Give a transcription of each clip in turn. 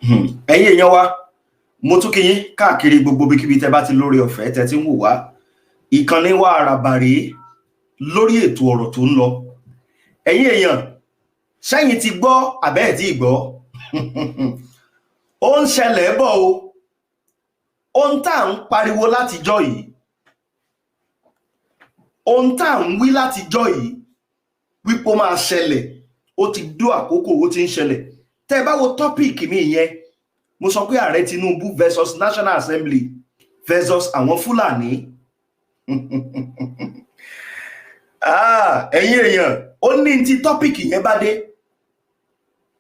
ẹ̀yin èèyàn wa mo tún kí yín káàkiri gbogbo bíkíbi tẹ́ bá ti lórí ọ̀fẹ́ tẹ́ ti ń wò wá ìkànnì wa àràbàrè lórí ètò ọ̀rọ̀ tó ń lọ. ẹ̀yin èèyàn sẹ́yìn ti gbọ́ àbẹ́ẹ̀ tí gbọ́ ó ń ṣẹlẹ̀ bọ̀ o ohun tá à ń pariwo látijọ́ yìí ohun tá à ń wí látijọ́ yìí wípé ó máa ṣẹlẹ̀ ó ti dó àkókò ó ti ń ṣẹlẹ̀. tẹ́ bá wo tọ́pìkì mi yẹn mo sọ pé ààrẹ Tinubu versus National Assembly versus àwọn Fúlàní ẹ̀yin èèyàn ó ní ti tọ́pìkì yẹn bá dé.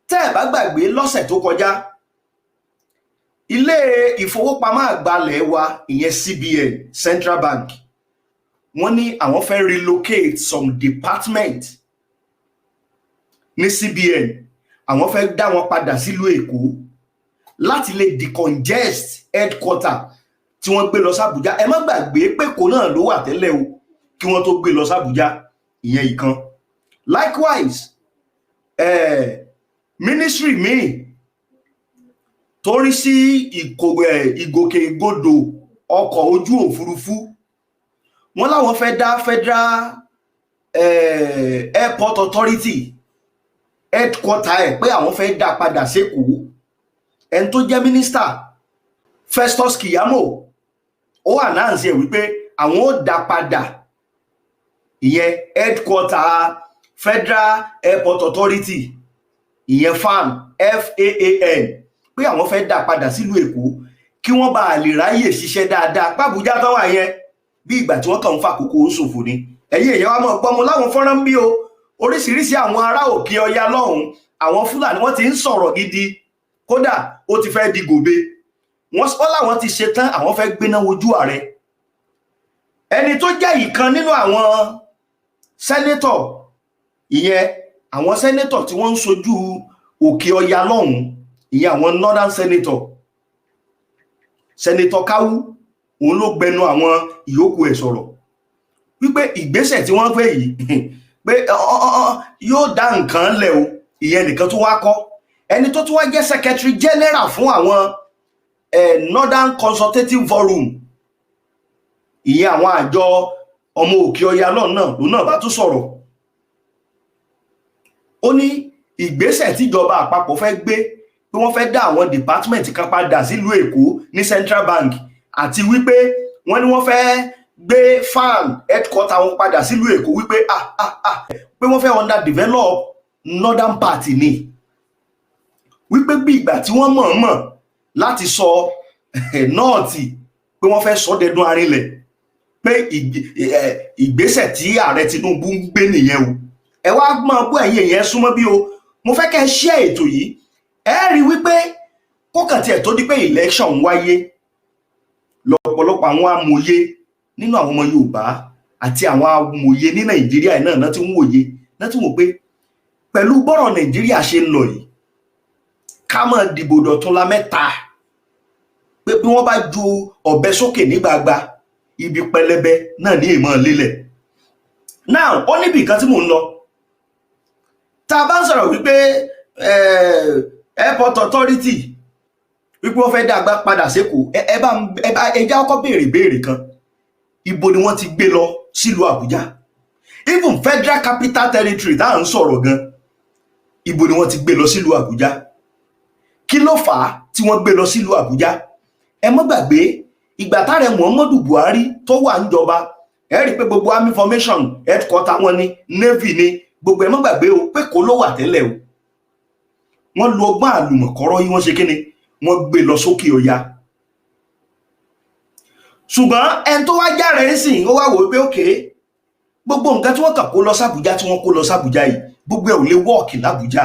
tẹ́ bá gbàgbé lọ́sẹ̀ tó kọjá ilé ìfowópamọ́ àgbàlẹ̀ wa ìyẹn CBN Central Bank wọ́n ní àwọn fẹ́ relocate some department ní CBN àwọn fẹ́ dá wọn padà sílùú Èkó láti lè decongest headquarter tí wọ́n gbé lọ sàbújá. ẹ má gbàgbé pé Èkó náà ló wà tẹ́lẹ̀ o kí wọ́n tó gbé lọ sàbújá ìyẹn ìkan. Likewise ministry míì tó rí sí ìgòkègbodò ọkọ̀ ojú òfurufú wọ́n láwọn fẹ́ dá Federal Airport Authority headquarter ẹ̀ pé àwọn fẹ́ dá padà sékòó. ẹni tó jẹ́ mínísítà Festus Keyamo ó announce ẹ̀ wípé àwọn ó dá padà ìyẹn headquarter Federal Airport Authority ìyẹn FAAN pé àwọn fẹ́ dá padà sílùú Èkó kí wọ́n bá lè ráyè ṣiṣẹ́ dáadáa pàbújá tó wà yẹn bí ìgbà tí wọ́n kàn ń fa àkókò ṣòfò ni. ẹ̀yin èèyàn wa mọ̀ gbọ́mọ láwọn fọ́nrán bí o oríṣiríṣi àwọn ará òkè ọya lọ́hùn àwọn Fúlàní wọ́n ti ń sọ̀rọ̀ gidi kódà ó ti fẹ́ di gòbe wọ́n láwọn ti ṣe tán àwọn fẹ́ gbéná wojú ààrẹ. ẹni tó jẹ́ ìkan nínú àwọn sẹ́nétọ̀ ìyẹn àwọn sẹ́nétọ̀ tí wọ́n ń sojú òkè ọya lọ́hùn ìyẹn àwọn northern senator Kawu òun ló gbẹnu àwọn ìyókù ẹ̀ sọ̀rọ̀ wípé ìgbésẹ̀ tí wọ́n gbé yìí pé yóò dá nǹkan lẹ̀ o ìyẹn nìkan tó wá kọ́ ẹni tó tún wá jẹ́ secretary general fún àwọn northern consultative forum ìyẹn àwọn àjọ ọmọ òkè ọya náà lòun náà bá tún sọ̀rọ̀. ó ní ìgbésẹ̀ tíjọba àpapọ̀ fẹ́ gbé pé wọ́n fẹ́ dá àwọn department kan padà sílùú Èkó ní Central Bank àti wípé wọ́n ní wọ́n fẹ́ gbé FAAN headquarter wọn padà sílùú Èkó wípé pé wọ́n fẹ́ underdevelop northern party ni wípé bí ìgbà tí wọ́n mọ̀ọ́mọ̀ láti sọ nọ́ọ̀tì pé wọ́n fẹ́ sọ dẹdún arinlẹ̀ pé ìgbésẹ̀ tí ààrẹ Tinubu ń gbé nìyẹn o. ẹ wá máa bú ẹ̀yin èèyàn súnmọ́ bí o mo fẹ́ kẹ́ share ètò yìí ẹ rí wípé kókàn tiẹ̀ tó di pé election wáyé lọ́pọ̀lọpọ̀ àwọn amòye nínú àwọn ọmọ Yorùbá àti àwọn amòye ní Nàìjíríà náà tí ń wòye náà tí wọ́n pé pẹ̀lú bọ́rọ̀ Nàìjíríà ṣe ń lọ yìí ká máa dìbò dọ̀túnla mẹ́ta pé bí wọ́n bá ju ọ̀bẹ sókè ní gbagba ibi pẹlẹbẹ náà ní ìmọ̀ lélẹ̀. now ó níbi nǹkan tí mò ń lọ tá a bá ń sọ̀rọ̀ wípé Airport Authority wípé wọ́n fẹ́ dá padà sékòó ẹ já ọkọ̀ béèrè kan ibo ni wọ́n ti gbé lọ sílùú Àbújá. even Federal Capital Territory tá à ń sọ̀rọ̀ gan ibo ni wọ́n ti gbé lọ sílùú Àbújá. kí ló fà á tí wọ́n gbé lọ sílùú Àbújá? ẹ má gbàgbé ìgbà táàrẹ Muhammadu Buhari tó wà níjọba ẹ rí i pé gbogbo army formation headquarter wọn ní navy ní gbogbo ẹ má gbàgbé o pé kó ló wà tẹ́lẹ̀ o. wọ́n lo ọgbọ́n àlùmọ̀kọ́rọ́ yìí wọ́n ṣe kíni wọ́n gbé lọ sókè ọya. ṣùgbọ́n ẹni tó wá járe ń sìn ó wá wò pé òkè gbogbo nǹkan tí wọ́n kà kó lọ sàbújá tí wọ́n kó lọ sàbújá yìí gbogbo ẹ̀ ò lè wọ́ọ̀kì lábújá.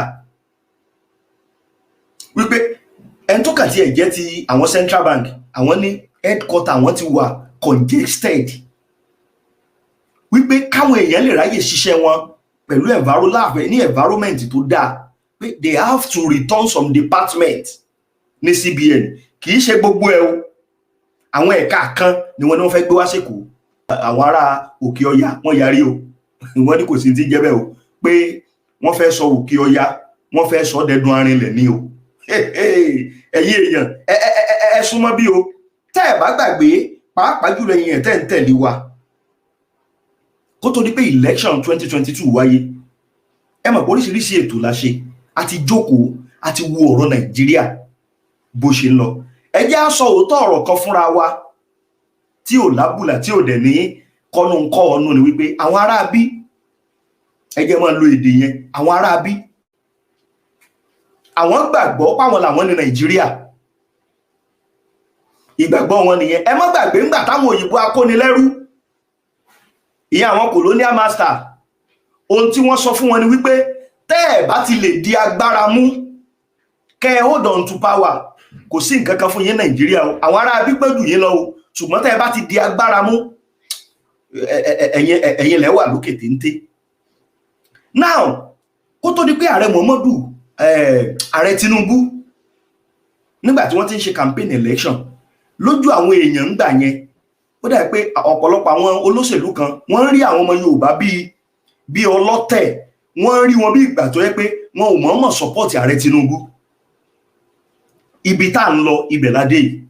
wípé ẹni tó kà tí ẹ̀ jẹ́ ti àwọn Central Bank àwọn ní headquarter àwọn ti wà congested wípé káwọn èèyàn lè ráyè ṣiṣẹ́ wọn pẹ̀lú environment tó dáa pé they have to return some department ní CBN kì í ṣe gbogbo ẹ̀ o àwọn ẹ̀ka kan ni wọ́n fẹ́ gbé wá sékòó. àwọn ará òkè ọya wọ́n yarí o wọ́n ní kò sí ti jẹ́ bẹ́ẹ̀ o pé wọ́n fẹ́ sọ òkè ọya wọ́n fẹ́ sọ dẹdun arinlẹ̀ ní o. ẹ̀yin èèyàn ẹ súnmọ́ bí o tẹ́ ẹ̀ bá gbàgbé pàápàá jùlọ ẹ̀yin ẹ̀ tẹ́ ń tẹ̀lé wa kó tó di pé election 2022 wáyé ẹ mọ̀ pé oríṣiríṣi ètò la ṣe àti jókòó àti wo ọ̀rọ̀ Nàìjíríà bó ṣe ń lọ ẹ jẹ́ á sọ òótọ́ ọ̀rọ̀ kan fúnra wa tí ò lábùlà tí ò dẹ̀ ní kọ́nù ń kọ́ ọ̀nù ni wípé àwọn aráabí ẹ jẹ́ máa lo èdè yẹn àwọn aráabí àwọn gbàgbọ́ páwọn làwọn ní Nàìjíríà ìgbàgbọ́ wọn nìyẹn ẹ má gbàgbé ńgbà táwọn òyìnbó akónilẹ́rú ìyẹn àwọn colonial master ohun tí wọ́n sọ fún wọn ni wípé tẹ́ ẹ̀ bá ti lè di agbára mú kẹ́ ẹ hold on to power kò sí nǹkan kan fún yín Nàìjíríà o àwọn aráabí pẹ́jù yín lọ o ṣùgbọ́n tẹ́ ẹ bá ti di agbára mú ẹ̀yin lẹ wà lókè téńté now kó tó di pé ààrẹ Muhammadu ààrẹ Tinubu nígbà tí wọ́n ti ń ṣe campaign election lójú àwọn èèyàn ń gbà yẹn ó dà pé ọ̀pọ̀lọpọ̀ àwọn olóṣèlú kan wọ́n rí àwọn ọmọ Yorùbá bíi ọlọ́tẹ̀ wọ́n rí wọn bí ìgbà tó yẹ pé wọn ò mọ̀ọ́mọ̀ support ààrẹ Tinubu ibi tá ń lọ ibẹ̀ ládé yìí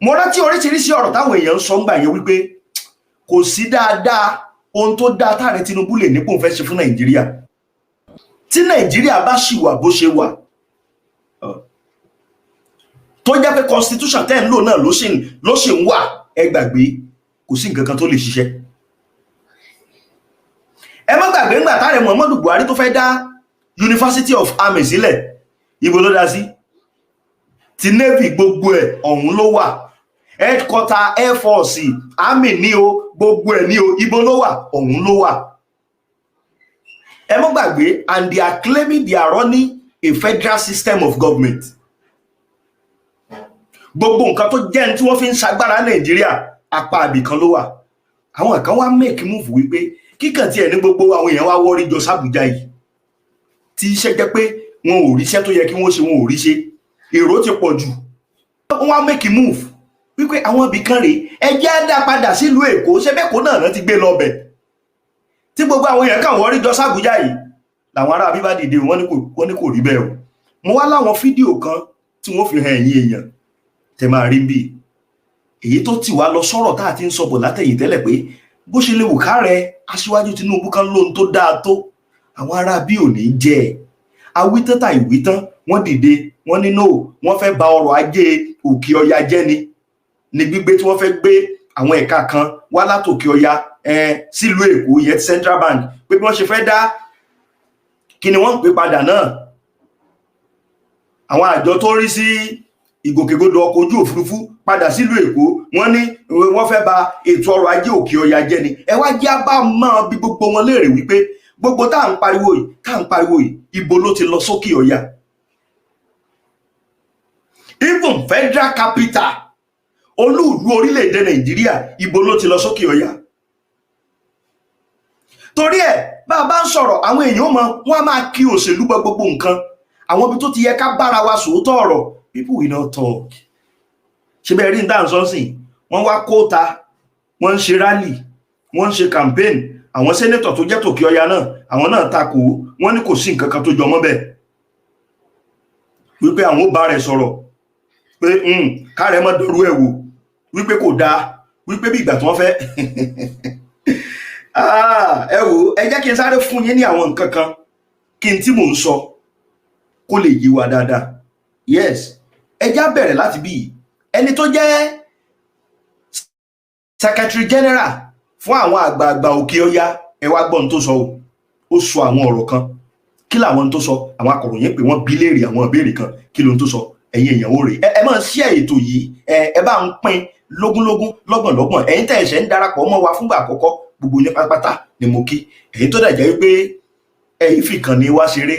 mo rántí oríṣiríṣi ọ̀rọ̀ táwọn èèyàn ń sọ ń gbà yẹn wípé kò sí dáadáa ohun tó dáa táàrẹ Tinubu lè nípò fẹ́ ṣe fún Nàìjíríà tí Nàìjíríà bá ṣì wà bó ṣe wà tó jẹ́ pé constitution tẹ́ ń lò náà ló ṣì ń wà ẹ gbàgbé kò sí nǹkan kan tó lè ṣiṣẹ́ ẹ má gbàgbé ńgbà táàrẹ Muhammadu Buhari tó fẹ́ dá University of Army sílẹ̀ ibo ló dá sí ti Navy gbogbo ẹ̀ ọ̀hún ló wà headquarter Air Force Army ní o gbogbo ẹ̀ ní o ibo ló wà ọ̀hún ló wà ẹ má gbàgbé and they are claiming they are running a federal system of government gbogbo nǹkan tó jẹ́ tí wọ́n fi ń ṣagbára Nàìjíríà apá àbìkan ló wà àwọn kan wá make move wípé kíkàn tí ẹ̀ ní gbogbo àwọn èèyàn wá wọ́rí jọ sábùjá yìí tí iṣẹ́ jẹ́ pé wọn ò ríṣẹ́ tó yẹ kí wọ́n ṣe wọn ò ríṣẹ́ èrò ti pọ̀ jù wọ́n wá make move wípé àwọn ibìkan rèé ẹjẹ́ á dá padà sílùú Èkó ṣẹ́bẹ́kó náà ti gbé lọ bẹ̀ tí gbogbo àwọn èèyàn kàn wọ́rí jọ sábùjá yìí làwọn ará bíbá dìde wọ́n ní kò rí bẹ́ẹ̀ o mo wá láwọn fídíò kan tí wọ́n fi hàn ẹ̀yin èèyàn tẹ máa rí bí èyí tó ti wá lọ sọ̀rọ̀ tá a ti ń sọ bọ̀ látẹ̀yìn tẹ́lẹ̀ pé bó ṣe lè wù káàrẹ aṣíwájú Tinubu kan lóhun tó dáa tó àwọn ará bí ò ní jẹ́ awítán tà ìwítán wọ́n dìde wọ́n ní no wọ́n fẹ́ ba ọrọ̀ ajé òkè ọya jẹ́ ni gbígbé tí wọ́n fẹ́ gbé àwọn ẹ̀ka kan wá látòkè ọya sílùú Èkó yẹn Central Bank pé bí wọ́n ṣe fẹ́ dá kí ni wọ́n ń pè padà náà àwọn àjọ tó rí sí ìgòkègbodò ọkọ̀ ojú òfurufú padà sílùú Èkó wọ́n ní wọ́n fẹ́ ba ètò ọrọ̀ ajé òkè ọya jẹ́ ni ẹ wá jẹ́ bá máa bí gbogbo wọn léèrè wípé gbogbo tá à ń pariwo yìí ibo ló ti lọ sókè ọya even federal capital olúùlú orílẹ̀-èdè Nàìjíríà ibo ló ti lọ sókè ọya torí ẹ̀ bá a bá ń sọ̀rọ̀ àwọn èèyàn wọ́n á máa kí òṣèlú bọ gbogbo nǹkan àwọn ibi tó ti yẹ ká bára wa sòótọ́ ọ̀rọ̀ people will not talk ṣe bẹ́ẹ̀ rí ní dáhùn sọ́nsìn wọ́n wá kóòta wọ́n ń ṣe rally wọ́n ń ṣe campaign àwọn sẹ́nẹ́tọ̀ tó jẹ́ tòkè ọya náà àwọn náà takò wọ́n ní kò sí nǹkan kan tó jọ mọ́ bẹ́ẹ̀ wípé àwọn ó bá rẹ̀ sọ̀rọ̀ pé káàrẹ̀ mọ́ dọ̀rú ẹ̀ wò wípé kò dáa wípé bí ìgbà tí wọ́n fẹ́ ẹ wò ẹ jẹ́ kí n sáré fún yín ní àwọn nǹkan kan kí n tí mò ń sọ kó lè yé wa dáadáa yes ẹ já bẹ̀rẹ̀ láti bí ẹni tó jẹ́ secretary general fún àwọn àgbààgbà òkè ọya ẹ wá gbọ́n tó sọ ó sọ àwọn ọ̀rọ̀ kan kí làwọn tó sọ àwọn akọ̀ròyìn pé wọ́n bi léèrè àwọn ìbéèrè kan kí ló ń tó sọ ẹ̀yin èèyàn ó rè ẹ máa share ètò yìí ẹ bá ń pín lógúnlógún lọ́gbọ̀nlọ́gbọ̀n ẹ̀yin tẹ́ ẹ̀ṣẹ̀ ń darapọ̀ mọ́ wa fúngbà àkọ́kọ́ gbogbo ní pátápátá ni mo kí ẹ̀yin tó dà jẹ́ wípé ẹ̀yin fi ìkànnì wa ṣeré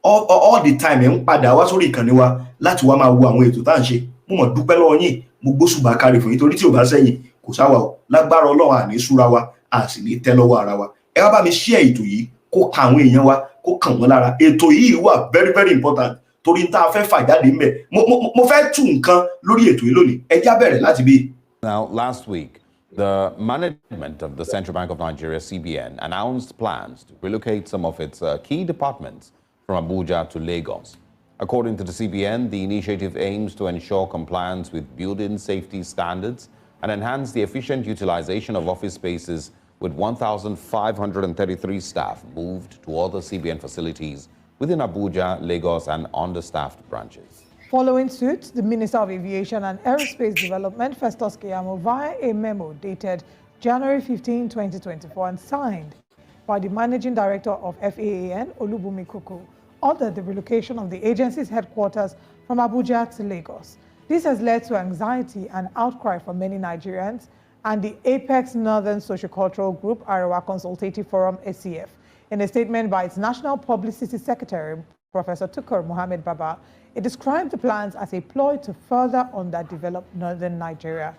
all the time ẹ̀ ń padà wá sórí ìkànnì wa láti wá máa wo àwọn ètò tá à ń ṣe mo mọ̀ dúpẹ́ lọ́wọ́ yín mo gbóṣùbà kárí fún yín torí tí ò bá sẹ́yìn kò sáwà o lágbára Ọlọ́run àní súra wa a sì ní tẹ́ lọ́wọ́ ara wa ẹ wá bá mi share ètò yìí kó ka àwọn èèyàn wa kó kàn wọ́n lára ètò yìí wà very very important torí tá a fẹ́ fà jáde ńbẹ̀ mo fẹ́ tú nǹkan lórí ètò yìí lónìí ẹ já bẹ̀rẹ̀ láti bí. Now, last week, the management of the Central Bank of Nigeria, CBN, announced plans to relocate some of its key departments from Abuja to Lagos. According to the CBN, the initiative aims to ensure compliance with building safety standards and enhance the efficient utilization of office spaces, with 1,533 staff moved to other CBN facilities within Abuja, Lagos, and understaffed branches. Following suit, the Minister of Aviation and Aerospace Development, Festus Keyamo, via a memo dated January 15, 2024, and signed by the Managing Director of FAAN, Olubumi Koko, ordered the relocation of the agency's headquarters from Abuja to Lagos. This has led to anxiety and outcry from many Nigerians and the Apex Northern Sociocultural Group, Arewa Consultative Forum, ACF. In a statement by its National Publicity Secretary, Professor Tukur Mohammed Baba, it described the plans as a ploy to further underdevelop northern Nigeria.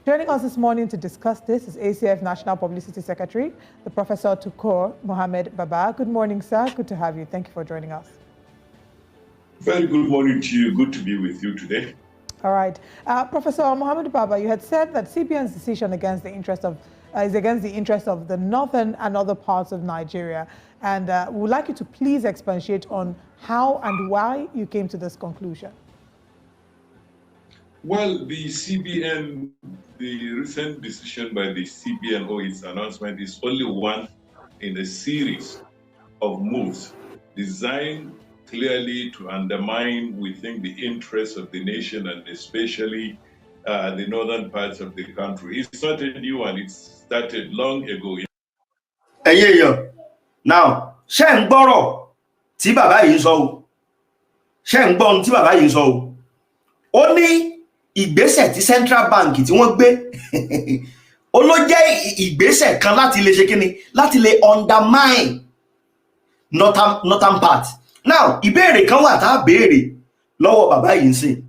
Joining us this morning to discuss this is ACF National Publicity Secretary, the Professor Tukur Mohammed Baba. Good morning, sir. Good to have you. Thank you for joining us. Very good morning to you. Good to be with you today. All right. Professor Mohammed Baba, you had said that CBN's decision is against the interest of the northern and other parts of Nigeria. And we would like you to please expatiate on how and why you came to this conclusion. Well, the CBN, the recent decision by the CBN or its announcement is only one in a series of moves designed clearly to undermine, we think, the interests of the nation and especially the northern parts of the country. It's not a new one. It started long ago. Now, ṣé ń gbọ́rọ̀ tí bàbá yìí sọ o? Ṣé ń gbọ́ ohun tí bàbá yìí sọ o? Ó ní ìgbésẹ̀ tí Central Bank tí wọ́n gbé ó ló jẹ́ ìgbésẹ̀ kan láti lè ṣe kíni, láti lè undermine northern part. Now, ìbéèrè kan wà tá a béèrè lọ́wọ́ bàbá yìí ń sìn.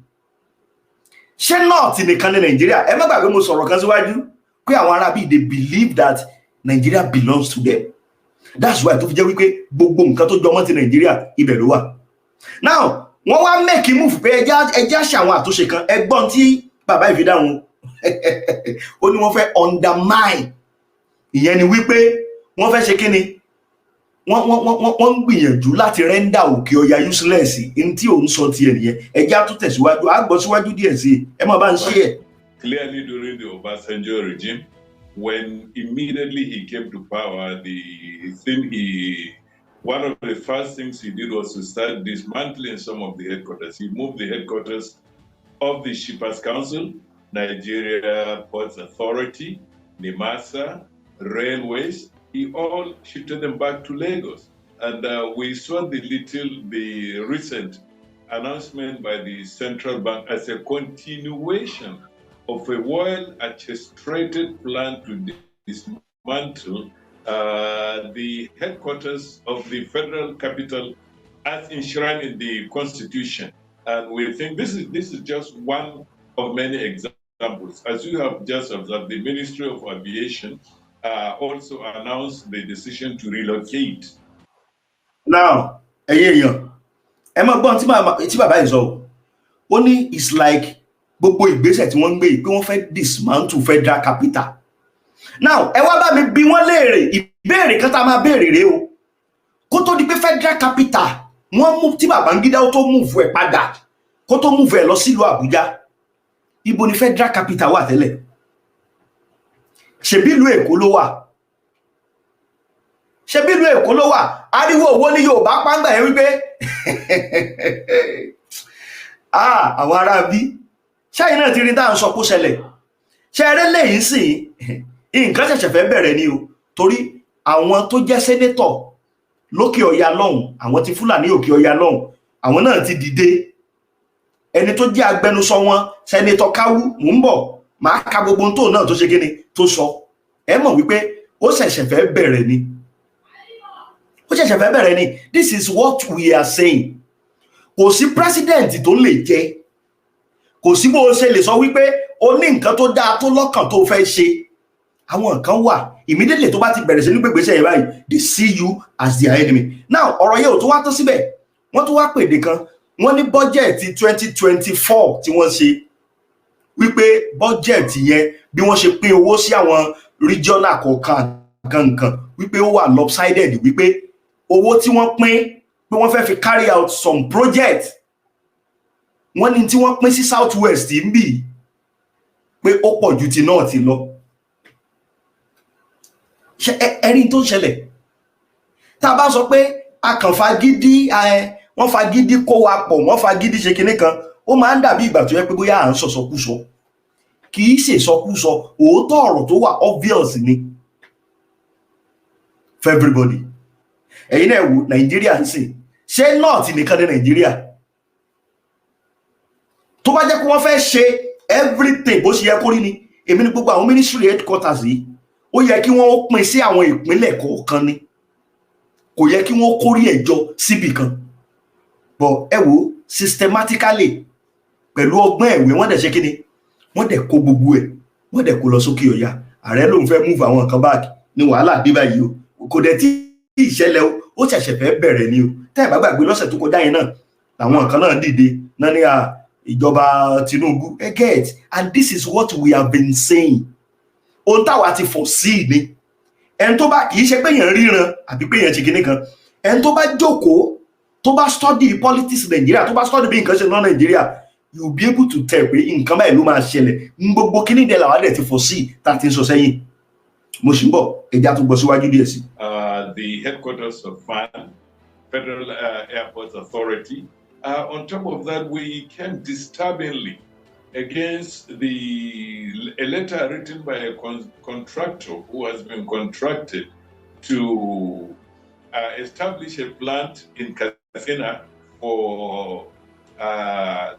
Ṣé north nìkan ní Nigeria? Ẹ má gbàgbé mo sọ̀rọ̀ kan síwájú pé àwọn Arabi, they believe that Nigeria belongs to them. That's why tó fi jẹ́ wípé gbogbo nǹkan tó jọmọ́ ti Nigeria ibẹ̀ ló wà. Now, wọ́n wá make a move pé ẹjá ṣe àwọn àtúnṣe kan. Ẹgbọ́n tí bàbá yìí fi dáhùn ó ní wọ́n fẹ́ undermine. Ìyẹn ni wípé wọ́n fẹ́ ṣe kíni? Wọ́n ń gbìyànjú láti render òkè ọya useless in tí òun sọ ti ẹnìyẹn. Ẹjá tó tẹ̀síwájú, á gbọ́ síwájú díẹ̀ sí. Ẹ má bá ń ṣe ẹ̀. Clearly during the Obasanjo regime, when immediately he came to power, one of the first things he did was to start dismantling some of the headquarters. He moved the headquarters of the Shippers Council, Nigeria Ports Authority, NIMASA, Railways. He all shifted them back to Lagos. And we saw the recent announcement by the Central Bank as a continuation of a well-orchestrated plan to dismantle the headquarters of the federal capital as enshrined in the Constitution. And we think this is just one of many examples. As you have just observed, the Ministry of Aviation also announced the decision to relocate. Now, ẹ má gbọ́n tí bàbá yìí sọ. Ó ní it's like gbogbo ìgbésẹ̀ tí wọ́n ń gbé pé wọ́n fẹ́ dismantle federal capital. Now, ẹ wá bá mi bí wọ́n léèrè ìbéèrè kan tá a máa béèrè rèé o. Kó tó di pé federal capital wọ́n mú tí Babangida ó tó move ẹ̀ padà, kó tó move ẹ̀ lọ sílùú Àbújá. Ibo ni federal capital wà tẹ́lẹ̀? Ṣebí ìlú Èkó ló wà? Ṣebí ìlú Èkó ló wà? Ariwo owó ní Yorùbá pàǹgbà yẹn wípé àwọn ará bí ṣáyìn náà ti rí tá à ń sọ kó ṣẹlẹ̀. Ṣé eré lẹ́yìn sí nǹkan ṣẹ̀ṣẹ̀ fẹ́ bẹ̀rẹ̀ ni o, torí àwọn tó jẹ́ sẹ́nétọ̀ lókè ọya lọ́hùn, àwọn ti Fúlàní òkè ọya lọ́hùn, àwọn náà ti dìde. Ẹni tó jẹ́ agbẹnusọ wọn, sẹ́nétọ̀ Káwú, mò ń bọ̀, máa ka gbogbo tó náà tó ṣe kíni tó sọ. Ẹ mọ̀ wípé ó ṣẹ̀ṣẹ̀ fẹ́ bẹ̀rẹ̀ ni. Ó ṣẹ̀ṣẹ̀ fẹ́ bẹ̀rẹ̀ ni. This is what we are saying. Kò sí president tó lè jẹ́. Kò sí bó ṣe lè sọ wípé ó ní nǹkan tó dáa tó lọ́kàn tó fẹ́ ṣe. Àwọn nǹkan wà immediately tó bá ti bẹ̀rẹ̀ sí ní gbégbèsè yẹn báyìí, they see you as their enemy. Now, ọ̀rọ̀ yẹn ò tó wá tó síbẹ̀. Wọ́n tó wá pèdè kan. Wọ́n ní bọ́jẹ̀tì 2024 tí wọ́n ṣe wípé bọ́jẹ̀tì yẹn bí wọ́n ṣe pín owó sí àwọn regional kọ̀ọ̀kan gangan wípé ó wà lopsided, wípé owó tí wọ́n pín pé wọ́n fẹ́ fi carry out some project wọ́n ní tí wọ́n pín sí south west ń bì pé ó pọ̀ ju ti north lọ. Ẹ̀rí tó ń ṣẹlẹ̀ tá a bá sọ pé a kàn fagídí wọ́n fagídí kó wa pọ̀, wọ́n fagídí ṣe kinní kan, ó máa ń dàbí ìgbà tó yẹ pé bóyá à ń sọ̀sọkúsọ. Kì í ṣe sọkúsọ, òótọ́ ọ̀rọ̀ tó wà obvious ni for everybody. Ẹ̀yin náà wò Nàìjíríà ń sìn, ṣé north nìkan ní Nàìjíríà? Tó bá jẹ́ pé wọ́n fẹ́ ṣe everything bó ṣe yẹ kó rí ni, èmi ní gbogbo àwọn ministry headquarters yìí ó yẹ kí wọ́n pín sí àwọn ìpínlẹ̀ kọ̀ọ̀kan ni, kò yẹ kí wọ́n kórí ẹjọ́ síbì kan. But ẹ wò systematically pẹ̀lú ọgbọ́n ẹ̀wé wọ́n dẹ̀ ṣe kí ni, wọ́n dẹ̀ kó gbogbo ẹ̀, wọ́n dẹ̀ kó lọ sókè ọ̀yà. Ààrẹ ló ń fẹ́ move àwọn nǹkan back ní wàhálà dé báyìí o, kò dẹ̀ tí ìṣẹ̀lẹ̀ o, ó ṣẹ̀ṣẹ̀ fẹ́ bẹ̀rẹ̀ ni o. Tẹ́ ẹ bá gbàgbé lọ́sẹ̀ tó kọjá yẹn náà làwọn nǹkan náà dìde náà ní ìjọba Tinubu get, and this is what we have been saying. Ohun táwa ti foresee ni, ẹni tó bá kì í ṣe pé èèyàn ríran àbí pé èèyàn ṣe kinní kan, ẹni tó bá jókòó tó bá study politics Nàìjíríà, tó bá study bí nǹkan ṣe lọ Nàìjíríà, you will be able to tell pé nǹkan báyìí ló máa ṣẹlẹ̀. Gbogbo kinní dẹ̀ làwọn dẹ̀ ti foresee tá a ti ń sọ sẹ́yìn. Mo sì ń bọ̀, ẹja tó gbọ́ síwájú díẹ̀ sí. The headquarters of FAN, Federal Airports Authority. On top of that, we came disturbingly against a letter written by a contractor who has been contracted to establish a plant in Katsina for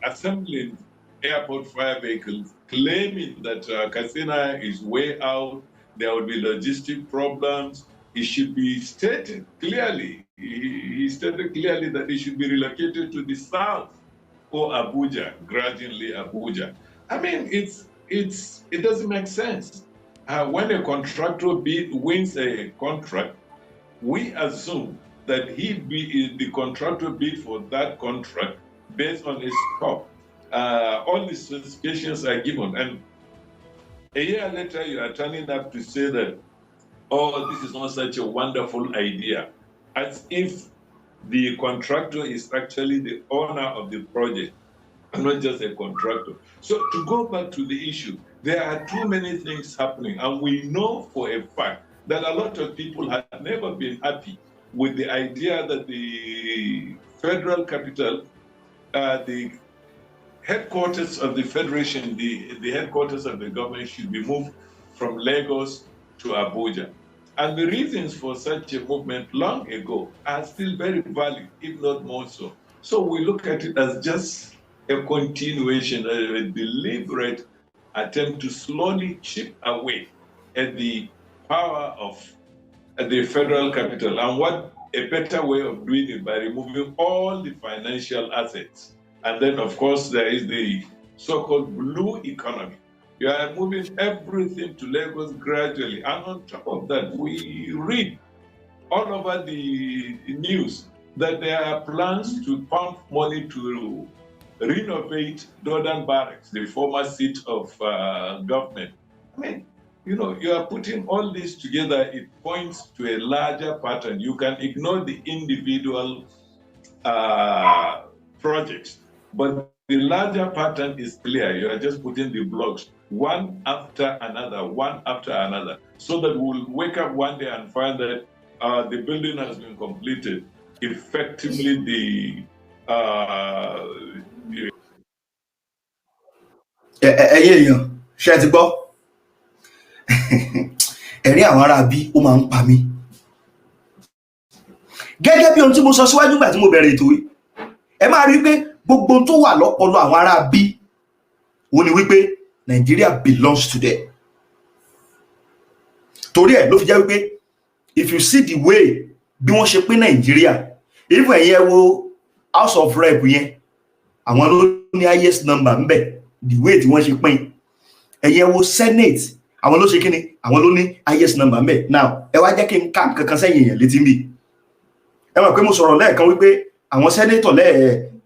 assembling airport fire vehicles, claiming that Katsina is way out, there will be logistic problems. It should be stated clearly. He stated clearly that it should be relocated to the south or Abuja, gradually Abuja. I mean, it doesn't make sense. When a contractor wins a contract, we assume that the contractor bid for that contract based on its scope. All the specifications are given, and a year later you are turning up to say that, oh, this is not such a wonderful idea, as if the contractor is actually the owner of the project and not just a contractor. So to go back to the issue, there are too many things happening, and we know for a fact that a lot of people have never been happy with the idea that the federal capital, the headquarters of the federation, the headquarters of the government should be moved from Lagos to Abuja. And the reasons for such a movement long ago are still very valid, if not more so. So we look at it as just a continuation, a deliberate attempt to slowly chip away at the power of the federal capital. And what a better way of doing it by removing all the financial assets. And then, of course, there is the so-called blue economy. You are moving everything to Lagos gradually. And on top of that, we read all over the news that there are plans to pump money to renovate Northern Barracks, the former seat of government. I mean, you know, you are putting all this together, it points to a larger pattern. You can ignore the individual projects, but the larger pattern is clear. You are just putting the blocks one after another, so that we'll wake up one day and find that the building has been completed. Effectively, èèyàn ṣe ti gbọ́ ẹ̀rí àwọn ará bí ó máa ń pa mí gẹ́gẹ́ bí ohun tí mo sọ síwájú nígbà tí mo bẹ̀rẹ̀ ètò yìí. Ẹ máa rí pé gbogbo tó wà lọ́pọlọ àwọn ará bí ó ní wípé Nigeria belongs to them. Torí ẹ̀ ló fi jẹ́ wípé if you see the way bí wọ́n ṣe pín Nigeria, if ẹ̀yin ẹ wo House of Rep yẹn, àwọn ló ní highest number ńbẹ̀, the way tí wọ́n ṣe pín. Ẹ̀yin ẹ wo Senate, àwọn ló ṣe kíni, àwọn ló ní highest number ńbẹ̀. Now ẹ wá jẹ́ kí n ká nǹkan kan sẹ́yìn èèyàn létí mi. Ẹ mọ̀ pé mo sọ̀rọ̀ lẹ́ẹ̀kan wípé àwọn senator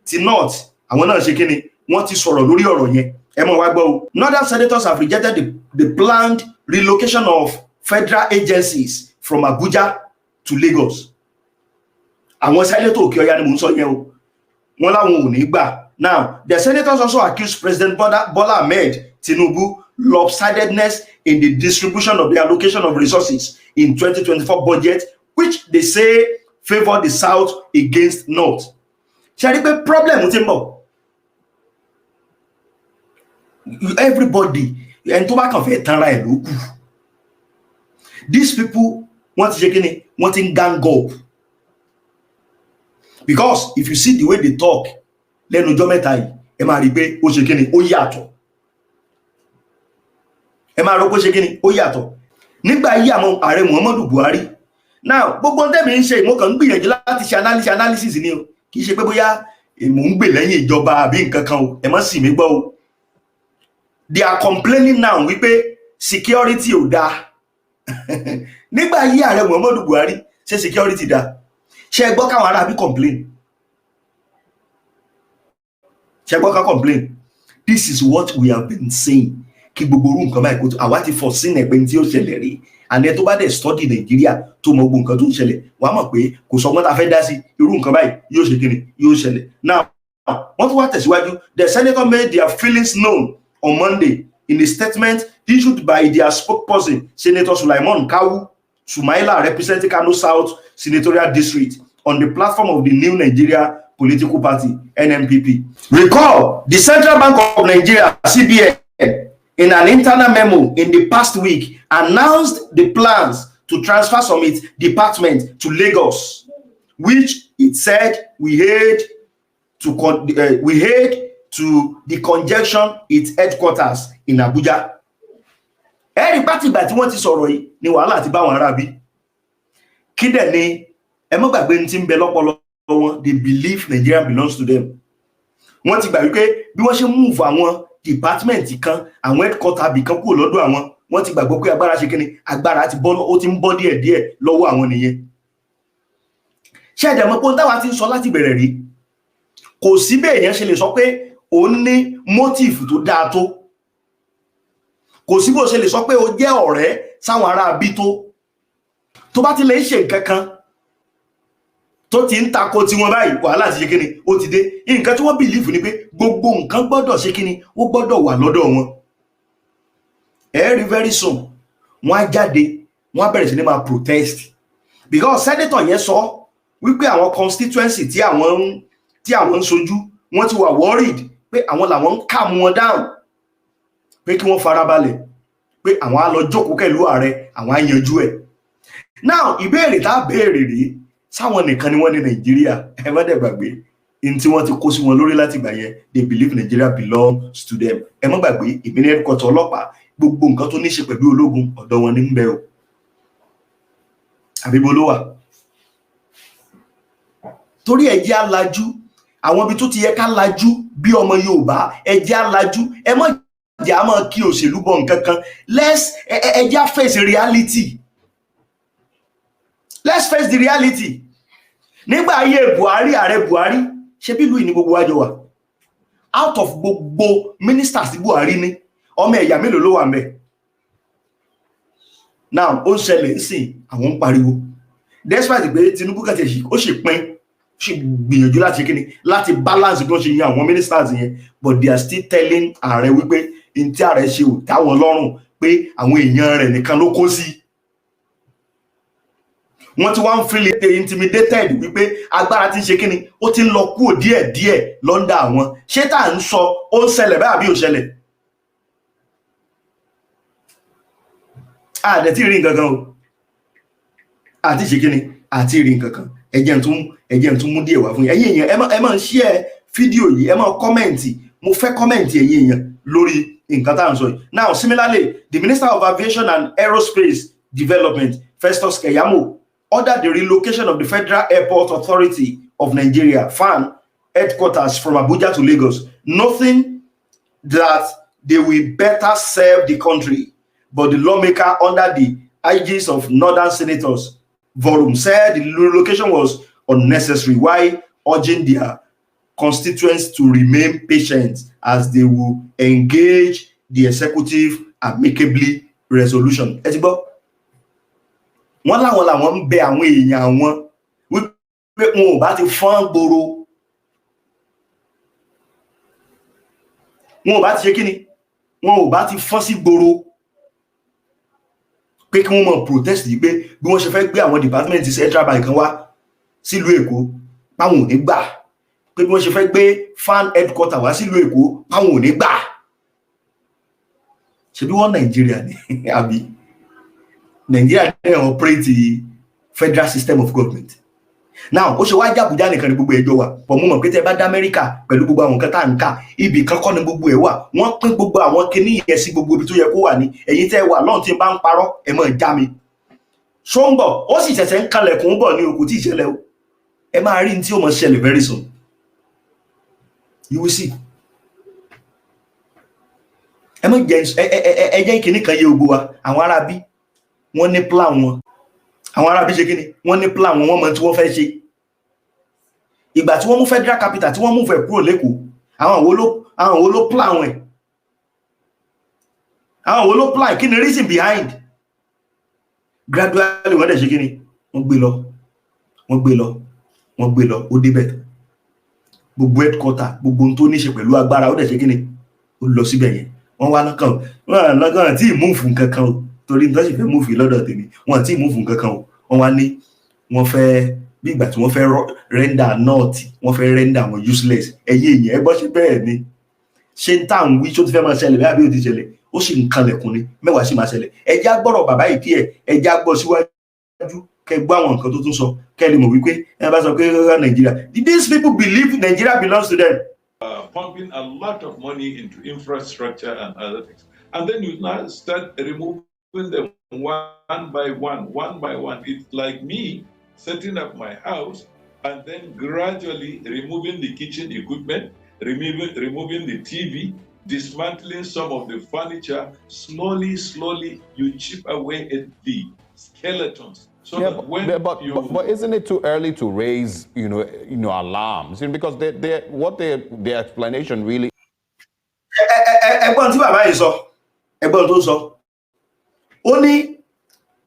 ti North, àwọn náà ṣe kíni, wọ́n ti sọ̀rọ̀ lórí ọ̀rọ̀ yẹn. Ẹ mọ̀ wá gbọ́ o. Northern senators have rejected the planned relocation of federal agencies from Abuja to Lagos. Àwọn senator òkè ọya ni mò ń sọ yẹn o. Wọ́n láwọn ò ní gbà Now, the senators also accused President Bola Ahmed Tinubu lopsidedness in the distribution of the allocation of resources in 2024 budget, which they say favor the South against North. Shall we be problem with him? Everybody, and to back of it, these people want to gang up. Because if you see the way they talk, lẹ́nu ọjọ́ mẹ́ta yìí, ẹ máa rí pé ó ṣe kíni, ó yàtọ̀. Ẹ máa rò pé ó ṣe kíni, ó yàtọ̀. Nígbà yí àwọn Ààrẹ Muhammadu Buhari. Now, gbogbo tẹ́mi ń ṣe mo kàn ń gbìyànjú láti ṣe analysis ni o. Kì í ṣe pé bóyá mò ń gbè lẹ́yìn ìjọba àbí nǹkan kan o. Ẹ má sì mí gbọ́ o. They are complaining now wípé security ò dáa. Nígbà yí Ààrẹ Muhammadu Buhari ṣe security dáa. Ṣé gbọ́ káwọn ará bí complain? Ṣé gbọ́ ká complain? This is what we have been saying. Kí gbogbo orú nǹkan báyìí kó tó àwa ti foreseen ẹ̀ pé tí ó ṣẹlẹ̀ rí. And ẹ tó bá dẹ̀ study Nigeria tó mọ gbogbo nǹkan tó ń ṣẹlẹ̀, wàá mọ̀ pé kò sọ mọ́ ta fẹ́ dá sí irú nǹkan báyìí yóò ṣe kíni yóò ṣẹlẹ̀. Now, wọ́n tún wá tẹ̀síwájú. The senator made their feelings known on Monday in a statement issued by their spokesperson, Senator Sulaiman Kawu Sumaila, representing Kano South Senatorial District, on the platform of the New Nigeria Political Party, NNPP. Recall, the Central Bank of Nigeria, CBN, in an internal memo in the past week, announced the plans to transfer some its department to Lagos, which it said we head to the conjunction its headquarters in Abuja. Every party that wọ́n ti sọ̀rọ̀ yìí ni wàhálà ti bá wọn ará bí. Kí dẹ̀ ni ẹ mọ́ gbàgbé ní tí ń bẹ lọ́pọlọ wọn, they believe Nigeria belongs to them. Wọ́n ti gbà wípé bí wọ́n ṣe move àwọn department kan, àwọn headquarter bí kan kúrò lọ́dọ̀ àwọn, wọ́n ti gbàgbọ́ pé agbára ṣe kíni, agbára ti bọ́, ó ti ń bọ́ díẹ̀ lọ́wọ́ àwọn nìyẹn. Ṣé ẹ̀dẹ̀ mọ̀ pé táwa ti ń sọ láti bẹ̀rẹ̀ rí, kò sí bẹ́ẹ̀ èèyàn ṣe lè sọ pé òun ní motive tó dáa tó, kò sí bó ṣe lè sọ pé ó jẹ́ ọ̀rẹ́ sáwọn ará bí tó bá ti lè ṣe nǹkan kan tó ti ń tako tí wọ́n báyìí, wàhálà ti ṣe kíni ó ti dé. Nǹkan tí wọ́n believe ni pé gbogbo nǹkan gbọ́dọ̀ ṣe kíni, ó gbọ́dọ̀ wà lọ́dọ̀ wọn. Very soon wọ́n á jáde, wọ́n á bẹ̀rẹ̀ sí ní máa protest, because senator yẹn sọ wípé àwọn constituency tí àwọn ń sojú, wọ́n ti wà worried pé àwọn làwọn ń calm wọn down, pé kí wọ́n farabalẹ̀, pé àwọn á lọ jókòó pẹ̀lú ààrẹ, àwọn á yanjú ẹ̀. Now, ìbéèrè tá béèrè rèé, sáwọn nìkan ni wọ́n ní Nàìjíríà? Ẹ má dẹ̀ gbàgbé in tí wọ́n ti kó sí wọn lórí láti gbà yẹn, they believe Nigeria belongs to them. Ẹ má gbàgbé ìmìnira headquarter ọlọ́pàá, gbogbo nǹkan tó ní ṣe pẹ̀lú ológun ọ̀dọ̀ wọn ní ń bẹ o. Àbíbo ló wà? Torí ẹ jẹ́ á lajú, àwọn ibi tó ti yẹ ká lajú bí ọmọ Yorùbá, ẹ jẹ́ á lajú, ẹ má jẹ́ á máa kí òṣèlú bọ̀ nǹkan kan. Ẹ jẹ́ á face reality. Let's face the reality. Nígbà ayé Buhari, Ààrẹ Buhari, ṣe bí ìlú yìí ni gbogbo wa jọ wà. Out of gbogbo ministers tí Buhari ní, ọmọ ẹ̀yà mélòó ló wà ńbẹ̀? Now, ó ń ṣẹlẹ̀ ń sìn, àwọn ń pariwo. Despite pé Tinubu kẹ̀tẹ̀ ó ṣe pín, ṣe gbìyànjú láti kíni, láti balance bí wọ́n ṣe yan àwọn ministers yẹn, but they are still telling ààrẹ wípé in tí ààrẹ ṣe ò táwọn lọ́rùn, pé àwọn èèyàn rẹ̀ nìkan ló kó sí. Wọ́n ti wá ń feel intimidated wípé agbára ti ń ṣe kíni, ó ti ń lọ kúrò díẹ̀ lọ́ndà àwọn. Ṣé tá à ń sọ ó ń ṣẹlẹ̀ bẹ́ẹ̀ àbí ò ṣẹlẹ̀? Àdẹ̀ tí rí nǹkan kan o, àti ṣe kíni, àti rí nǹkan kan. Ẹ jẹ́ n tún mú díẹ̀ wá fún yín. Ẹ̀yin èèyàn ẹ máa share fídíò yìí, ẹ máa kọ́mẹ̀ntì. Mo fẹ́ kọ́mẹ̀ntì ẹ̀yin èèyàn lórí nǹkan tá à ń sọ yìí. Now, similarly, the Minister of Aviation and Aerospace Development, Festus Keyamo, ordered the relocation of the Federal Airport Authority of Nigeria, FAN, headquarters from Abuja to Lagos. Nothing that they will better serve the country, but the lawmaker under the aegis of Northern Senators, Vorum, said the relocation was unnecessary, while urging their constituents to remain patient as they will engage the executive amicably resolution. Ẹ ti gbọ́? Wọ́n làwọn ń bẹ àwọn èèyàn wọn wípé wọn ò bá ti fọ́n gbòòrò, wọn ò bá ti ṣe kíni, wọn ò bá ti fọ́n sí gbòòrò pé kí wọ́n mọ̀ protest yìí pé bí wọ́n ṣe fẹ́ gbé àwọn department central bank kan wá sílùú Èkó páwọn ò ní gbà, pé bí wọ́n ṣe fẹ́ gbé fan headquarter wá sílùú Èkó páwọn ò ní gbà. Ṣebí wọ́n Nàìjíríà ni àbí Nàìjíríà ní operate federal system of government. Now ó ṣe wá jẹ́ Àbújá nìkan ní gbogbo ẹjọ́ wà, pọ̀ mú mọ̀ pé tẹ́ bá dá Amẹ́ríkà pẹ̀lú gbogbo àwọn nǹkan tá ń kà, ibì kan kọ́ ni gbogbo ẹ̀ wà, wọ́n pín gbogbo àwọn kinní yẹn sí gbogbo ibi tó yẹ kó wà ní. Ẹ̀yin tẹ́ wà lọ́n tí ń bá ń parọ́ ẹ mọ̀ já mi. Ṣó ń bọ̀, ó sì ṣẹ̀ṣẹ̀ ń kalẹ̀kùn bọ̀ ní òkú tí ìṣẹ̀lẹ̀ o. Ẹ máa rí ní tí ó mọ̀ ṣẹlẹ̀ very soon. You will see. Ẹ mọ̀ jẹ́ kinní kan yé gbogbo wa, àwọn Arábí wọ́n ní plan wọn. Àwọn Arábí ṣe kíni, wọ́n ní plan wọn, wọ́n mọ̀ tí wọ́n fẹ́ ṣe. Ìgbà tí wọ́n mú federal capital tí wọ́n mú fẹ́ kúrò l'Ékòó, àwọn wo ló plan wọn? Àwọn wo ló plan? Kí ni reason behind? Gradually wọ́n dẹ̀ ṣe kíni, wọ́n gbé lọ, ó débẹ̀. Gbogbo headquarter, gbogbo tó ní ṣe pẹ̀lú agbára, ó dẹ̀ ṣe kíni, ó lọ síbẹ̀ yẹn. Wọ́n wá lọ́kàn tí move nǹkan kan o, torí nǹkan sì fẹ́ move lọ́dọ̀ tèmi, wọ́n tí move nǹkan kan o. Wọ́n wá ní wọ́n fẹ́ bí ìgbà tí wọ́n fẹ́ render north, wọ́n fẹ́ render wọn useless. Ẹ̀yẹ èèyàn ẹ gbọ́ ṣe bẹ́ẹ̀ ni. Ṣé ń tà ń wí tó ti fẹ́ máa ṣẹlẹ̀ bí ó ti ṣẹlẹ̀, ó sì ń kanlẹ̀kùn ni, mẹ́wàá sì máa ṣẹlẹ̀. Ẹja gbọ́rọ̀ bàbá yìí kí ẹja gbọ́ síwájú kẹ gbọ́ àwọn nǹkan tó tún sọ kẹ lè mọ̀ wípé ẹ bá sọ pé Nàìjíríà. Did these people believe Nigeria belongs to them? Pumping a lot of money into infrastructure and other things. And then you now start removing them one by one. It's like me setting up my house and then gradually removing the kitchen equipment, removing the TV, dismantling some of the furniture. Slowly, you chip away at the skeletons. So Yeah, that when but isn't it too early to raise, alarms? Because the explanation really. Ẹgbọ́n tí bàbá yìí sọ, ẹgbọ́n tó sọ, ó ní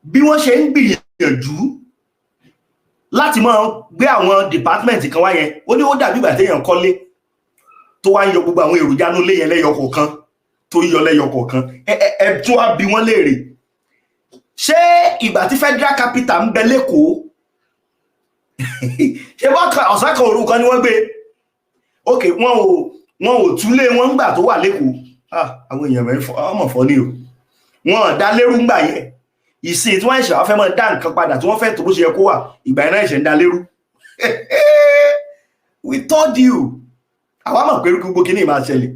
bí wọ́n ṣe ń gbìyànjú láti máa gbé àwọn department kan wá yẹn, ó ní ó dàbí ìgbà téèyàn kọ́lé tó wá ń yọ gbogbo àwọn èròjà inú ilé yẹn lẹ́yọ kọ̀ọ̀kan, tó yọ lẹ́yọ kọ̀ọ̀kan. Ẹ tún wá bí wọ́n léèrè. Ṣé ìgbà tí federal capital ń bẹ l'Ékòó, ṣé ọ̀sán kan òru kan ni wọ́n gbé? Ok, wọn ò túlé wọn gbà tó wà l'Ékòó. Àwọn èèyàn ọmọ fọ́ ní o. Wọ́n dá lérú ń gbà yẹn. Ìsìn tí wọ́n ṣe wá fẹ́ mọ́ dá nǹkan padà tí wọ́n fẹ́ tó bó ṣe yẹ kó wà, ìgbà yẹn náà ṣe ń dá lérú. We told you. Àwa mọ̀ pé gbogbo kíní máa ṣẹlẹ̀.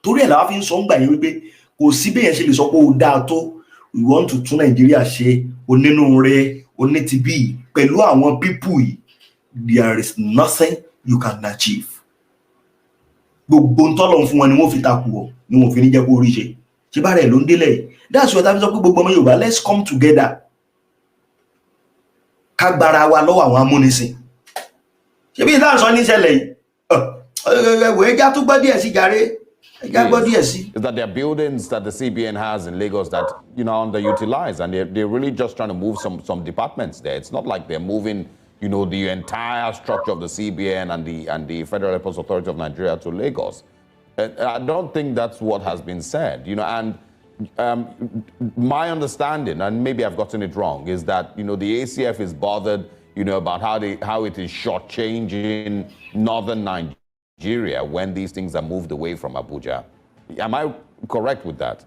Torí ẹ̀ làwa fi ń sọ ń gbà yẹn wípé kò sí bẹ́yẹn ṣe lè sọ pé ó dáa tó. We want to tún Nàìjíríà ṣe, onínúure, onítìbí, pẹ̀lú àwọn people yìí. There is nothing you can achieve. Gbogbo ń tọ́lọ̀ fún wọn ni wọ́n fi takù ọ̀, ni wọ́n fi ní jẹ́ kó rí ṣe. Ṣé bá rẹ̀ ló ń délẹ̀ yìí? That's what I'm talking about. Gbogbo ọmọ Yorùbá, let's come together. Ká gbára wa lọ́wọ́ àwọn amúnisìn. Ṣé bí ìdáhùn sọ ní ìṣẹ̀lẹ̀ yìí? Ẹja tó gbọ́ díẹ̀ sí jàre. Ẹja gbọ́ díẹ̀ sí. Is that there are buildings that the CBN has in Lagos that are underutilized, and they're really just trying to move some departments there. It's not like they're moving the entire structure of the CBN and the Federal Airports Authority of Nigeria to Lagos. I don't think that's what has been said. And my understanding, and maybe I've gotten it wrong, is that the ACF is bothered about how it is shortchanging northern Nigeria when these things are moved away from Abuja. Am I correct with that?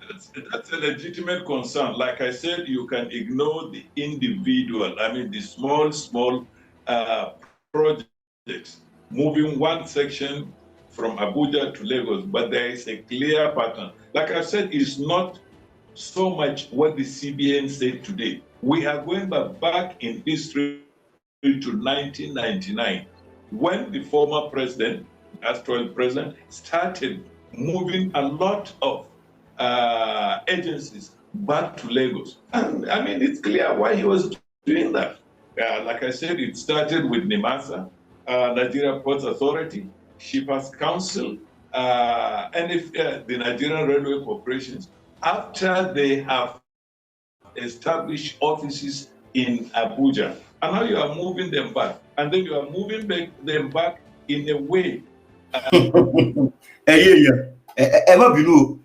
That's a legitimate concern. Like I said, you can ignore the individual. I mean, the small projects moving one section from Abuja to Lagos, but there is a clear pattern. Like I said, it's not so much what the CBN said today. We are going back in history to 1999, when the former president, actual president, started moving a lot of agencies back to Lagos. And I mean, it's clear why he was doing that. Like I said, it started with NIMASA, Nigeria Ports Authority, Shippers Council, and the Nigerian Railway Corporations, after they have established offices in Abuja. And now you are moving them back. And then you are moving them back in a way ẹ̀yin èèyàn ẹ má bínú o,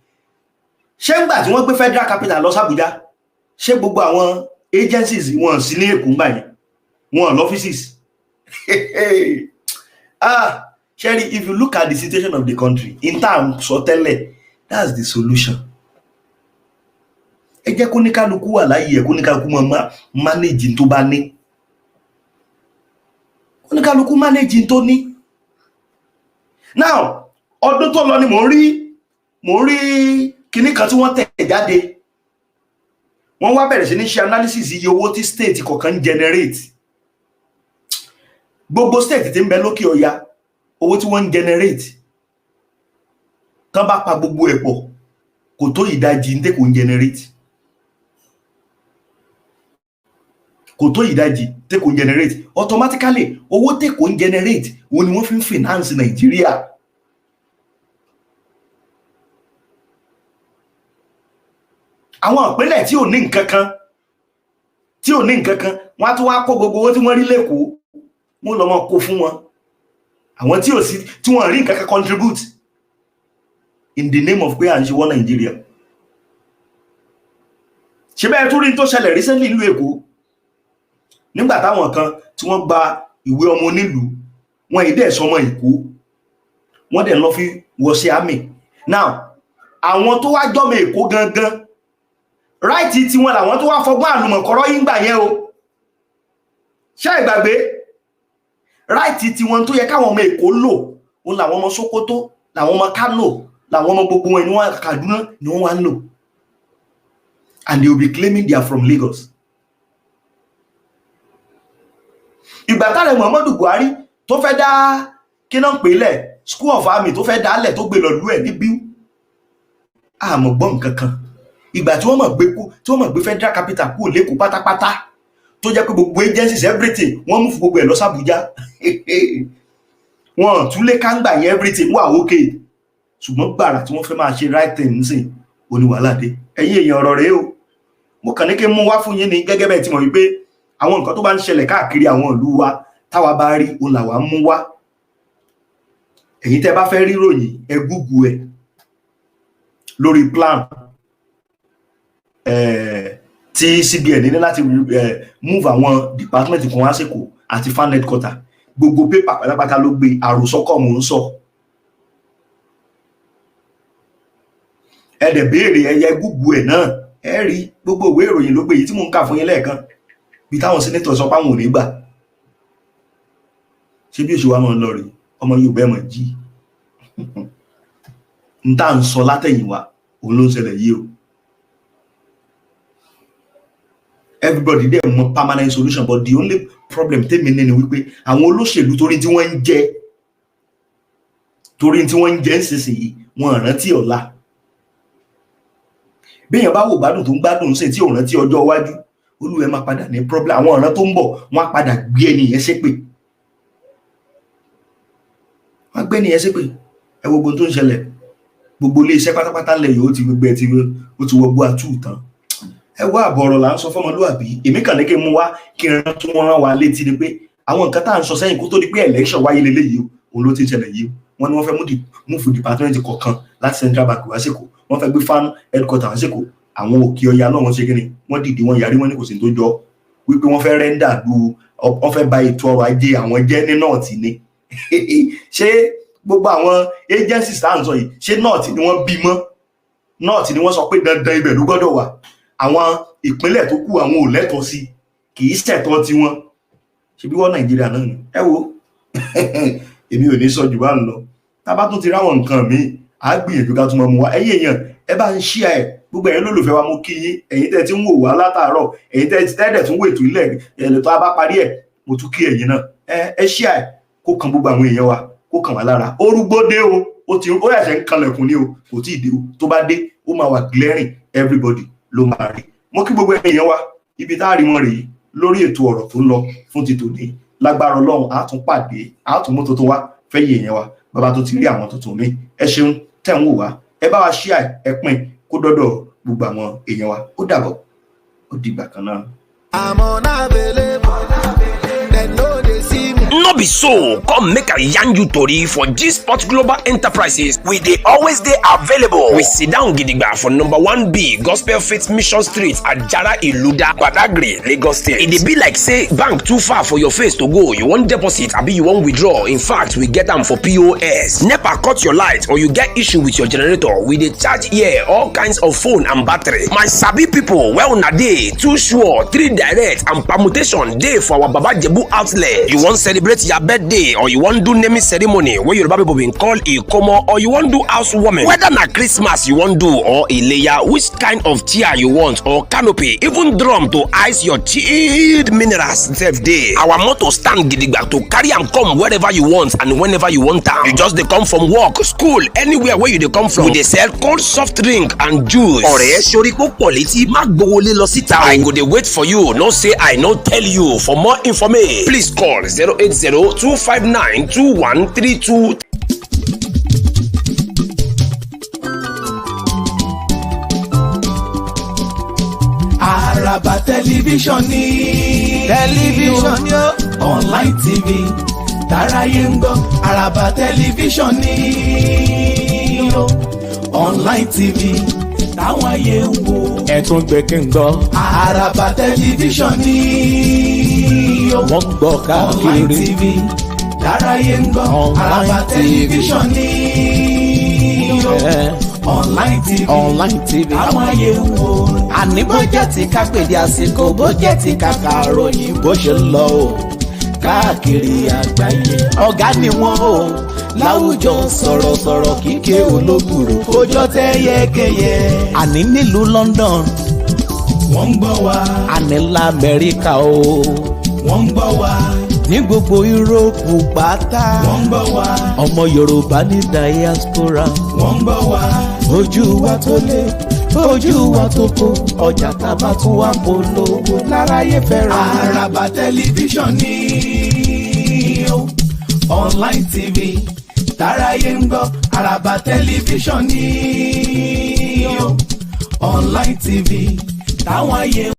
ṣé ńgbà tí wọ́n gbé federal capital lọ s'Abuja ṣé gbogbo àwọn agencies wọn sí ní Èkó ńgbà yẹn, wọn l'offices? Sherry, if you look at the situation of the country in terms sọ tẹ́lẹ̀, that's the solution. Ẹ jẹ́ kó ní kálukú wà láyé ẹ̀, kó ní kálukú máa manage tó bá ní, kó ní kálukú manage tó ní. Now ọdún tó lọ ni mò ń rí kíní kan tí wọ́n tẹ̀ jáde, wọ́n wá bẹ̀rẹ̀ sí ní ṣe analysis iye owó tí state kọ̀ọ̀kan generate. Gbogbo state tí ń bẹ lókè ọya, owó tí wọ́n generate tán bá pa gbogbo ẹ̀ pọ̀ kò tó ìdajì ní kò ń generate, kò tó ìdajì tí kò ń generate. Automatically owó tí kò ń generate òun ni wọ́n fi ń finance Nigeria. Àwọn ìpínlẹ̀ tí ò ní nǹkan kan wọ́n á tún wá kó gbogbo owó tí wọ́n rí l'Èkó, wọ́n lọ mọ́ kó fún wọn. Àwọn tí wọ́n rí nǹkan kan contribute in the name of pé à ń ṣe wọ́n Nigeria. Ṣé bẹ́ẹ̀ tún rí tó ṣẹlẹ̀ recently ìlú Èkó nígbà táwọn kan tí wọ́n gba ìwé ọmọ onílùú, wọn ìdẹ́ sọmọ Èkó, wọ́n dẹ̀ lọ fi wọ sí army. Now àwọn tó wá jọmọ Èkó gangan right tí wọ́n làwọn tó wá fọgbọ́n àlùmọ̀kọ́rọ́ yín gbà yẹn o. Ṣé ìgbàgbé right tí wọ́n tó yẹ káwọn ọmọ Èkó lò òun làwọn ọmọ Sókótó, làwọn ọmọ Kánò, làwọn ọmọ gbogbo wọn ní wọn Kaduna ni wọ́n wá ń lò, and they will be claiming they are from Lagos. Ìgbà táre Muhammadu Buhari tó fẹ́ dá kí náà pèlẹ̀ School of Army tó fẹ́ dálẹ̀ tó gbé lọ lú ẹ̀ ní Bíu, àmọ́ gbọ́n nǹkan kan. Ìgbà tí wọ́n mọ̀ gbé federal capital kúrò l'Èkó pátápátá tó jẹ́ pé gbogbo agencies everything wọ́n mú fún gbogbo ẹ̀ lọ s'Abuja. Wọ́n tún lé kángbà yẹn everything wà okay, ṣùgbọ́n gbàrà tí wọ́n fẹ́ máa ṣe right thing nísìn oníwàhálà dé. Ẹ̀yin èèyàn ọ̀rọ̀ rèé o, mo kàn ní kí n mú wá fún yín ní gẹ́gẹ́ bẹ́ẹ̀ tí mọ̀ wípé àwọn nǹkan tó bá ń ṣẹlẹ̀ káàkiri àwọn ìlú wa táwa bá rí òun làwa mú wá. Ẹ̀yin tẹ́ bá fẹ́ rí ròyìn ẹ Google ẹ̀ lórí plan tí CBN ní láti move àwọn department kan wá s'Èkó àti fan headquarter, gbogbo paper pátápátá ló gbé, àròsọ kọ́ mò ń sọ. Ẹ dẹ̀ béèrè ẹyẹ Google ẹ̀ náà, ẹ rí gbogbo ìwé ìròyìn ló gbé yìí tí mò ń kà fún yín lẹ́ẹ̀kan bí táwọn senator sọ páwọn ò ní gbà. Ṣé bí òṣèwà máa ń lọ rí ọmọ Yorùbá ẹ̀ mọ̀ jí ń tà ń sọ látẹ̀yìnwá òun ló ń ṣẹlẹ̀ yìí o. Everybody there want permanent solution, but the only problem tèmi ní ni wípé àwọn olóṣèlú torí tí wọ́n ń jẹ nísinsìnyí wọn rántí ọ̀la. Bí èèyàn bá wò gbádùn tó ń gbádùn sí tí ò rántí ọjọ́ iwájú, olúwẹ̀ máa padà ní problem. Àwọn ọ̀ràn tó ń bọ̀ wọ́n á padà gbé ẹni yẹn ṣépè. Wọ́n gbé ẹni yẹn ṣépè. Ẹ wo gbogbo tó ń ṣẹlẹ̀, gbogbo ilé iṣẹ́ pátápátá lẹ̀ yóò ti gbogbo ẹ̀ tí ó ti wọgbó àtú tán. Ẹ wá àbọ̀rọ̀ là ń sọ fọ́mọlúwàbí. Èmi kàn ní kí n mú wá kí n rán tí wọ́n rán wa létí ni pé àwọn nǹkan tá à ń sọ sẹ́yìn kó tó di pé election wáyé lélẹ́yìí o, òun ló ti ń ṣẹlẹ̀ yìí o. Wọ́n ní wọ́n fẹ́ mú fún department kọ̀ọ̀kan láti central bank wá s'Èkó, wọ́n fẹ́ gbé fan headquarter wá s'Èkó. Àwọn òkè ọya náà wọ́n ṣe kí ni wọ́n dìde wọ́n yarí, wọ́n ní kò sí tó jọ wípé wọ́n fẹ́ rẹ́ndà lu, wọ́n fẹ́ bà ètò ọrọ̀ ajé àwọn jẹ́ ní nọ́ọ̀tì ni. Ṣé gbogbo àwọn agencies tá à ń sọ yìí ṣé nọ́ọ̀tì ni wọ́n bí mọ́? Nọ́ọ̀tì ni wọ́n sọ pé dandan ibẹ̀ ló gbọ́dọ̀ wà. Àwọn ìpínlẹ̀ tó kù àwọn ò lẹ́tọ̀ọ́ sí, kì í ṣẹ̀tọ́ tí wọ́n. Ṣé bí wọ́n Nàìjíríà náà ni? Ẹ wo èmi ò ní sọ jù bá ń lọ. Tá bá tún ti ráwọn nǹkan míì á gbìyànjú ká tún mọ́ mu wá. Ẹ̀yin èèyàn ẹ bá ń share ẹ̀, gbogbo ẹ̀yin lólùfẹ́ wa mo kí yín. Ẹ̀yin tẹ́ ti ń wò wá látàárọ̀, ẹ̀yin tẹ́ tún wò ètò ilẹ̀ ẹ̀lẹ́ tó bá parí ẹ̀, mo tún kí ẹ̀yin náà. Ẹ share ẹ̀ kó kan gbogbo àwọn èèyàn wa, kó kàn wá lára. Orúgbódé o, ó yàṣẹ ń kanlẹ̀kùn ní o, kò tí ì dé o. Tó bá dé ó máa wà glaring, everybody ló máa rí. Mo kí gbogbo èèyàn wa, ibi tá a rí wọn rèé lórí ètò ọ̀rọ̀ tó ń lọ fún ti tòní. Lágbára Ọlọ́run á tún pàdé, á tún mú tuntun wá fẹ́yìn èèyàn wa. Bàbá tó ti rí àwọn tuntun mi, ẹ ṣeun tẹ́ ń wò wá, ẹ bá wa share ẹ pín kó dọ́dọ̀ gbogbo àwọn èèyàn wa. Ó dàbọ̀, ó dìgbà kan náà. no be so. Come make a yarn you tori for G-Sport Global Enterprises. We dey always dey available. We sit down gidigba for number 1B Gospel Faith Mission Street at Jara Iluda, Badagry, Lagos State. E dey be like say bank too far for your face to go. You want deposit abi you want withdraw. In fact, we get am for POS. NEPA cut your light or you get issue with your generator. We dey charge here all kinds of phone and battery. My sabi people, well na dey, too sure, 3 direct and permutation dey for our Baba Jebu outlet. You wan celebrate your birthday or you wan do naming ceremony wey Yoruba people been call Ikomo, or you wan do housewarming, whether na Christmas you wan do or Ileya, which kind of chair you want or canopy, even drum to ice your chilled minerals sef dey. Our motto stand gidigba to carry am come wherever you want and whenever you want am. You just dey come from work, school, anywhere where you dey come from. We dey sell cold soft drink and juice. Ọ̀rẹ́ sori kó pọ̀ létí má gbowolé lọ síta. I go dey wait for you, no say I no tell you. For more information, please call 080-259-2132. Araba tẹlifíṣàn ni yó, online TV tàráyé ń gbọ́. Araba tẹlifíṣàn ni yó, online TV táwọn ayé ń wò. Ẹ̀tún gbẹ̀kẹ̀ ń gbọ́. Araba tẹlifíṣàn ni yó, wọ́n gbọ́ káàkiri. Online TV tàráyé ń gbọ́. Araba tẹlifíṣàn ni yó. Online TV àwọn ayé ń wò. Àní bó jẹ́ ti ká pèdé àsìkò, bó jẹ́ ti ká kàròyìn bó ṣe lọ o káàkiri àgbáyé. Ọ̀gá ni wọ́n o láwùjọ sọ̀rọ̀sọ̀rọ̀ kíkẹ́ olóbùrò kójọ́ tẹ́ yẹ́kẹ́yẹ́. Àní nílùú London wọ́n ń gbọ́ wa. Àní l'Amẹ́ríkà o wọ́n ń gbọ́ wa. Ní gbogbo Yúróòpù pátá wọ́n ń gbọ́ wa. Ọmọ Yorùbá ní diaspora wọ́n ń gbọ́ wa. Ojú wa tó lé, ojú wa tó kó, ọjà tábà tún wá polówó láráyé fẹ́ràn. Araba tẹlifíṣàn ni ó, online TV táráyé ń gbọ́. Araba tẹlifíṣàn ni ó, online TV táwọn ayé